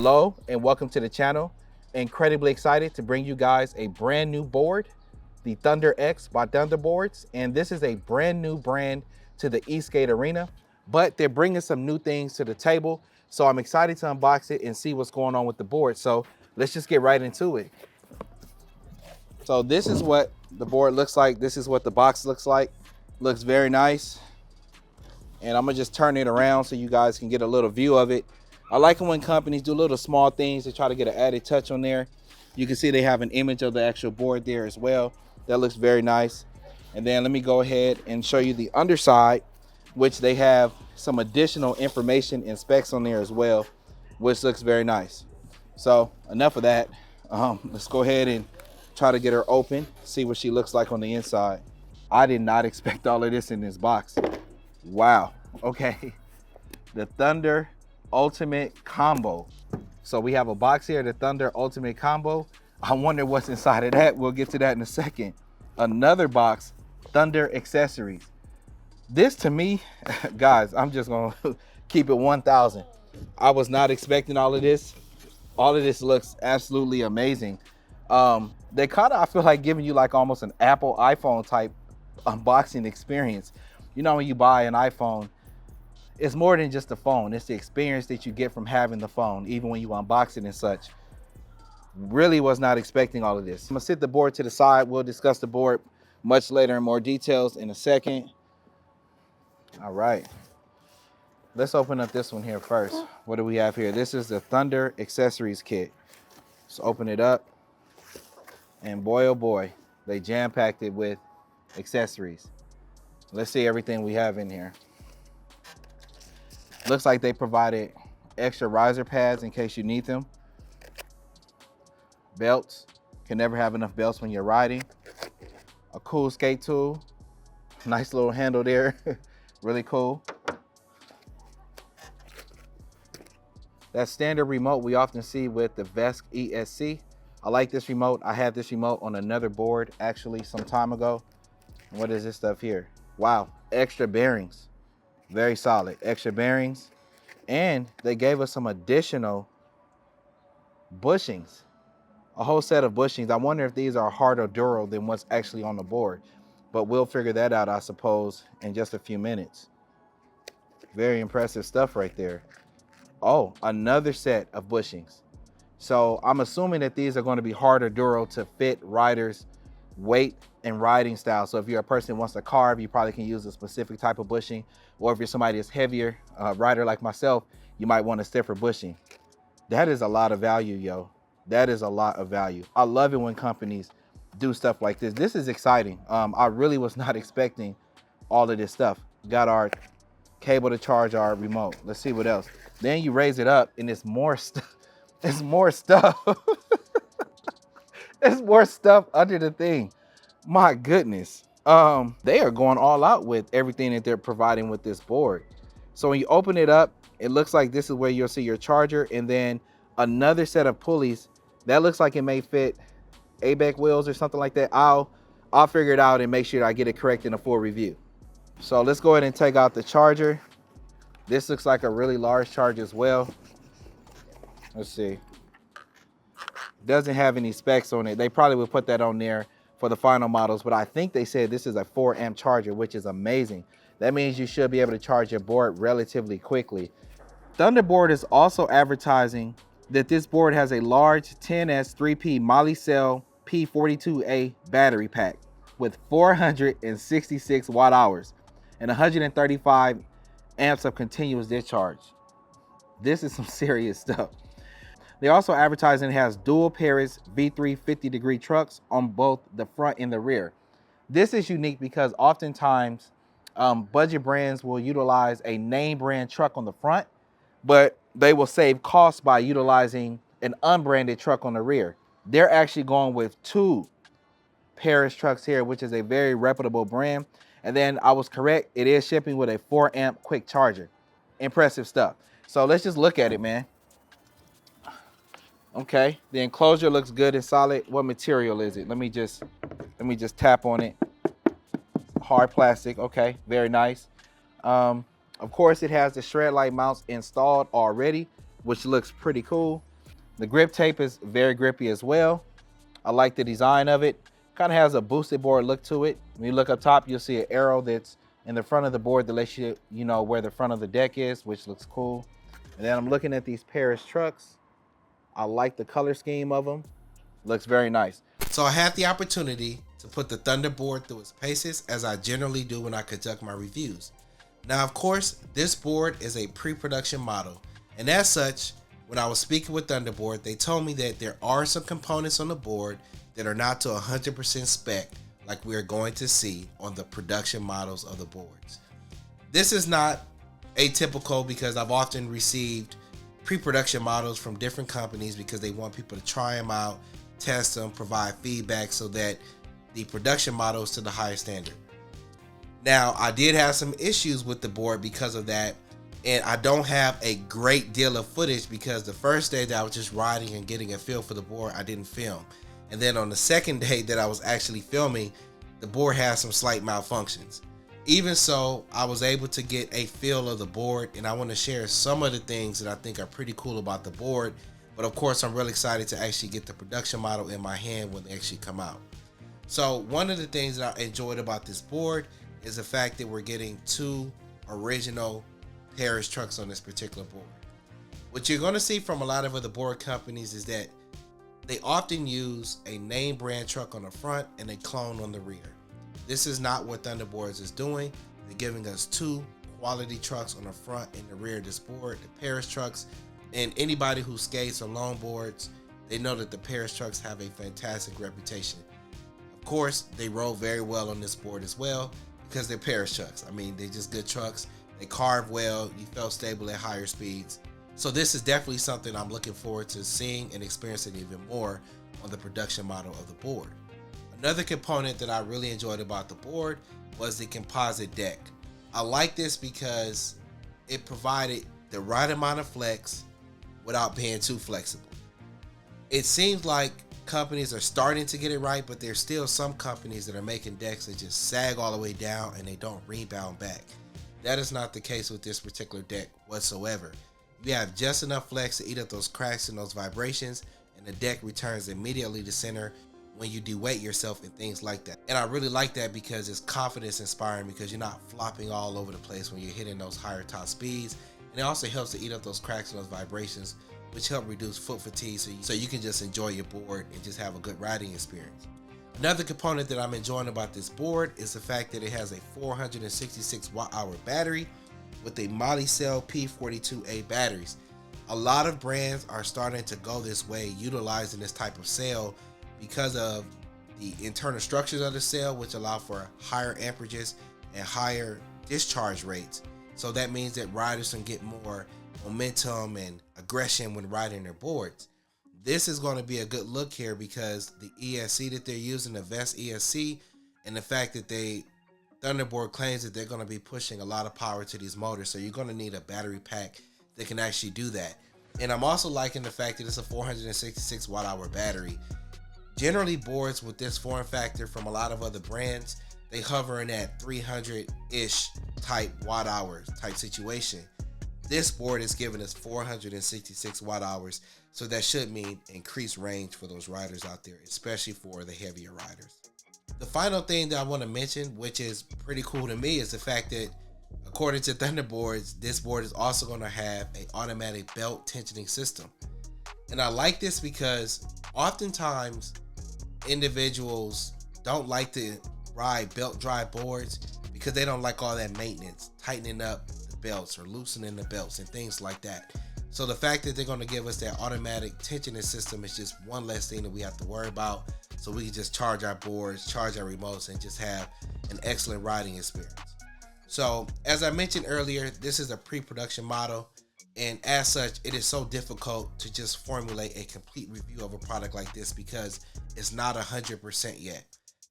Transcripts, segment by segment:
Hello and welcome to the channel. Incredibly excited to bring you guys a brand new board, the Thunder X by Thunderboards, and this is a brand new brand to the e-skate arena, but they're bringing some new things to the table. So I'm excited to unbox it and see what's going on with the board. So let's just get right into it. So this is what the board looks like. This is what the box looks like. Looks very nice. And I'm gonna just turn it around so you guys can get a little view of it. I like it when companies do little small things to try to get an added touch on there. You can see they have an image of the actual board there as well. That looks very nice. And then let me go ahead and show you the underside, which they have some additional information and specs on there as well, which looks very nice. So enough of that. Let's go ahead and try to get her open, see what she looks like on the inside. I did not expect all of this in this box. Wow. Okay. The Thunder Ultimate Combo. So we have a box here, the Thunder Ultimate Combo. I wonder what's inside of that. We'll get to that in a second. Another box, Thunder Accessories. This to me, guys, I'm just gonna keep it 1,000. I was not expecting all of this. All of this looks absolutely amazing. They kind of, I feel like, giving you like almost an Apple iPhone type unboxing experience. You know, when you buy an iPhone, it's more than just the phone. It's the experience that you get from having the phone, even when you unbox it and such. Really was not expecting all of this. I'm gonna sit the board to the side. We'll discuss the board much later in more details in a second. All right. Let's open up this one here first. What do we have here? This is the Thunder Accessories Kit. Let's open it up. And boy, oh boy, they jam-packed it with accessories. Let's see everything we have in here. Looks like they provided extra riser pads in case you need them. Belts. Can never have enough belts when you're riding. A cool skate tool. Nice little handle there. Really cool. That standard remote we often see with the VESC ESC. I like this remote. I had this remote on another board actually some time ago. What is this stuff here? Wow, extra bearings. Very solid, extra bearings. And they gave us some additional bushings, a whole set of bushings. I wonder if these are harder duro than what's actually on the board, but we'll figure that out, I suppose, in just a few minutes. Very impressive stuff right there. Oh, another set of bushings. So I'm assuming that these are going to be harder duro to fit riders' weight and riding style. So if you're a person who wants to carve, you probably can use a specific type of bushing. Or if you're somebody that's heavier, rider like myself, you might want a stiffer bushing. That is a lot of value, yo. That is a lot of value. I love it when companies do stuff like this. This is exciting. I really was not expecting all of this stuff. Got our cable to charge our remote. Let's see what else. Then you raise it up and it's more stuff. It's more stuff. There's more stuff under the thing. My goodness. They are going all out with everything that they're providing with this board. So when you open it up, it looks like this is where you'll see your charger and then another set of pulleys. That looks like it may fit ABEC wheels or something like that. I'll figure it out and make sure I get it correct in a full review. So let's go ahead and take out the charger. This looks like a really large charger as well. Let's see. Doesn't have any specs on it. They probably would put that on there for the final models, but I think they said this is a 4 amp charger, which is amazing. That means you should be able to charge your board relatively quickly. Thunderboard is also advertising that this board has a large 10S 3P Molicel P42A battery pack with 466 watt hours and 135 amps of continuous discharge. This is some serious stuff. They also advertising it has dual Paris V3 50-degree trucks on both the front and the rear. This is unique because oftentimes budget brands will utilize a name brand truck on the front, but they will save costs by utilizing an unbranded truck on the rear. They're actually going with 2 Paris trucks here, which is a very reputable brand. And then I was correct, it is shipping with a 4 amp quick charger. Impressive stuff. So let's just look at it, man. Okay, the enclosure looks good and solid. What material is it? Let me just tap on it. Hard plastic. Okay, very nice. Of course, it has the shred light mounts installed already, which looks pretty cool. The grip tape is very grippy as well. I like the design of it. Kind of has a boosted board look to it. When you look up top, you'll see an arrow that's in the front of the board that lets you know where the front of the deck is, which looks cool. And then I'm looking at these Paris trucks. I like the color scheme of them. Looks very nice. So I had the opportunity to put the Thunderboard through its paces, as I generally do when I conduct my reviews. Now, of course, this board is a pre-production model, and as such, when I was speaking with Thunderboard, they told me that there are some components on the board that are not to 100% spec like we are going to see on the production models of the boards. This is not atypical because I've often received pre-production models from different companies because they want people to try them out, test them, provide feedback so that the production model is to the highest standard. Now, I did have some issues with the board because of that, and I don't have a great deal of footage because the first day that I was just riding and getting a feel for the board, I didn't film. And then on the second day that I was actually filming, the board had some slight malfunctions. Even so, I was able to get a feel of the board, and I want to share some of the things that I think are pretty cool about the board. But of course, I'm really excited to actually get the production model in my hand when they actually come out. So one of the things that I enjoyed about this board is the fact that we're getting 2 original Paris trucks on this particular board. What you're going to see from a lot of other board companies is that they often use a name brand truck on the front and a clone on the rear. This is not what Thunderboards is doing. They're giving us 2 quality trucks on the front and the rear of this board, the Paris trucks. And anybody who skates or longboards, they know that the Paris trucks have a fantastic reputation. Of course, they roll very well on this board as well because they're Paris trucks. I mean, they're just good trucks. They carve well. You felt stable at higher speeds. So this is definitely something I'm looking forward to seeing and experiencing even more on the production model of the board. Another component that I really enjoyed about the board was the composite deck. I like this because it provided the right amount of flex without being too flexible. It seems like companies are starting to get it right, but there's still some companies that are making decks that just sag all the way down and they don't rebound back. That is not the case with this particular deck whatsoever. You have just enough flex to eat up those cracks and those vibrations, and the deck returns immediately to center when you de-weight yourself and things like that. And I really like that because it's confidence inspiring because you're not flopping all over the place when you're hitting those higher top speeds. And it also helps to eat up those cracks and those vibrations, which help reduce foot fatigue so you can just enjoy your board and just have a good riding experience. Another component that I'm enjoying about this board is the fact that it has a 466 watt-hour battery with a Molicel P42A batteries. A lot of brands are starting to go this way, utilizing this type of cell because of the internal structures of the cell, which allow for higher amperages and higher discharge rates. So that means that riders can get more momentum and aggression when riding their boards. This is going to be a good look here because the ESC that they're using, the VESC ESC, and the fact that Thunderboard claims that they're going to be pushing a lot of power to these motors. So you're going to need a battery pack that can actually do that. And I'm also liking the fact that it's a 466 watt-hour battery. Generally, boards with this form factor from a lot of other brands, they hover in that 300-ish type watt-hours type situation. This board is giving us 466 watt-hours, so that should mean increased range for those riders out there, especially for the heavier riders. The final thing that I want to mention, which is pretty cool to me, is the fact that according to Thunderboards, this board is also going to have an automatic belt tensioning system. And I like this because oftentimes individuals don't like to ride belt drive boards because they don't like all that maintenance, tightening up the belts or loosening the belts and things like that. So the fact that they're going to give us that automatic tensioning system is just one less thing that we have to worry about. So we can just charge our boards, charge our remotes, and just have an excellent riding experience. So as I mentioned earlier, this is a pre-production model. And as such, it is so difficult to just formulate a complete review of a product like this because it's not 100% yet.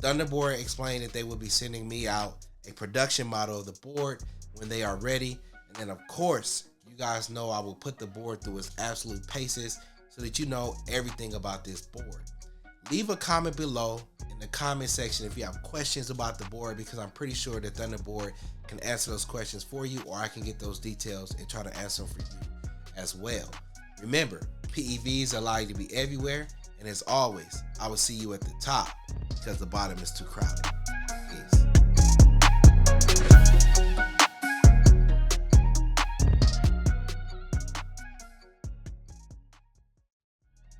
Thunderboard explained that they will be sending me out a production model of the board when they are ready. And then of course, you guys know I will put the board through its absolute paces so that you know everything about this board. Leave a comment below in the comment section if you have questions about the board, because I'm pretty sure that Thunderboard can answer those questions for you, or I can get those details and try to answer them for you as well. Remember, PEVs allow you to be everywhere, and as always, I will see you at the top because the bottom is too crowded.